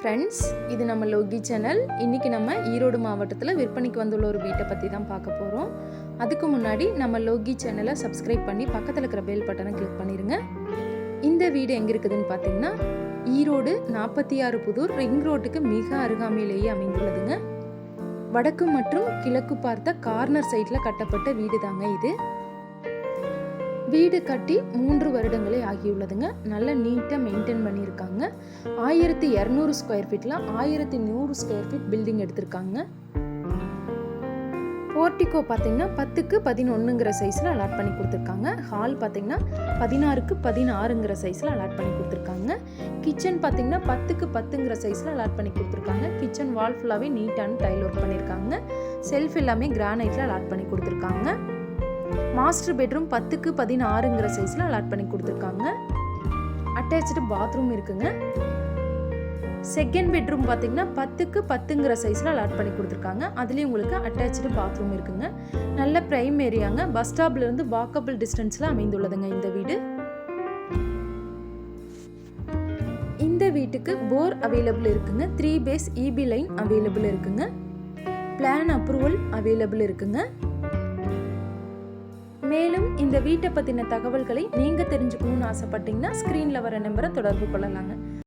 Friends, இது நம்ம Loki channel. இன்றைக்கி நம்ம ஈரோடு மாவட்டத்தில் விற்பனைக்கு வந்துள்ள ஒரு வீட்டை பற்றி தான் பார்க்க போகிறோம். அதுக்கு முன்னாடி நம்ம லோகி சேனலை சப்ஸ்கிரைப் பண்ணி பக்கத்தில் இருக்கிற பெல் பட்டனை கிளிக் பண்ணிடுங்க. இந்த வீடு எங்கே இருக்குதுன்னு பார்த்தீங்கன்னா, ஈரோடு 46 புதூர் ரிங் ரோட்டுக்கு மிக அருகாமையிலேயே அமைந்துள்ளதுங்க. வடக்கு மற்றும் கிழக்கு பார்த்த கார்னர் சைடில் கட்டப்பட்ட வீடு தாங்க இது. வீடு கட்டி 3 வருடங்களே ஆகியுள்ளதுங்க. நல்ல நீட்டாக மெயின்டைன் பண்ணியிருக்காங்க. 1200 ஸ்கொயர் ஃபீட்டில் 1100 ஸ்கொயர் ஃபீட் பில்டிங் எடுத்திருக்காங்க. போர்ட்டிகோ பார்த்தீங்கன்னா 10க்கு 11ங்கிற சைஸில் அலாட் பண்ணி கொடுத்துருக்காங்க. ஹால் பார்த்தீங்கன்னா 16க்கு 16ங்கிற சைஸில் அலாட் பண்ணி கொடுத்துருக்காங்க. கிச்சன் பார்த்தீங்கன்னா 10க்கு 10ங்கிற சைஸில் அலாட் பண்ணி கொடுத்துருக்காங்க. கிச்சன் வால் ஃபுல்லாகவே நீட்டான டைல் ஒர்க் பண்ணியிருக்காங்க. செல்ஃப் எல்லாமே கிரானைட்டில் அலாட் பண்ணி கொடுத்துருக்காங்க. மாஸ்டர் பெட்ரூம் 10க்கு 16ங்கிற சைஸில் அலாட் பண்ணி கொடுத்துருக்காங்க. அட்டாச்சு பாத்ரூம் இருக்குங்க. செகண்ட் பெட்ரூம் பார்த்தீங்கன்னா 10க்கு 10ங்கிற சைஸில் அலாட் பண்ணி கொடுத்துருக்காங்க. அதுலேயும் உங்களுக்கு அட்டாச்சு பாத்ரூம் இருக்குங்க. நல்ல பிரைம் ஏரியாங்க. பஸ் ஸ்டாப்லேருந்து வாக்கபிள் டிஸ்டன்ஸில் அமைந்துள்ளதுங்க இந்த வீடு. இந்த வீட்டுக்கு போர் அவைலபிள் இருக்குங்க. 3 பேஸ் இபி லைன் அவைலபிள் இருக்குங்க. பிளான் அப்ரூவல் அவைலபிள் இருக்குங்க. மேலும் இந்த வீட்டை பற்றின தகவல்களை நீங்கள் தெரிஞ்சுக்கணும்னு ஆசைப்பட்டீங்கன்னா ஸ்க்ரீனில் வர நம்பரை தொடர்பு கொள்ளலாங்க.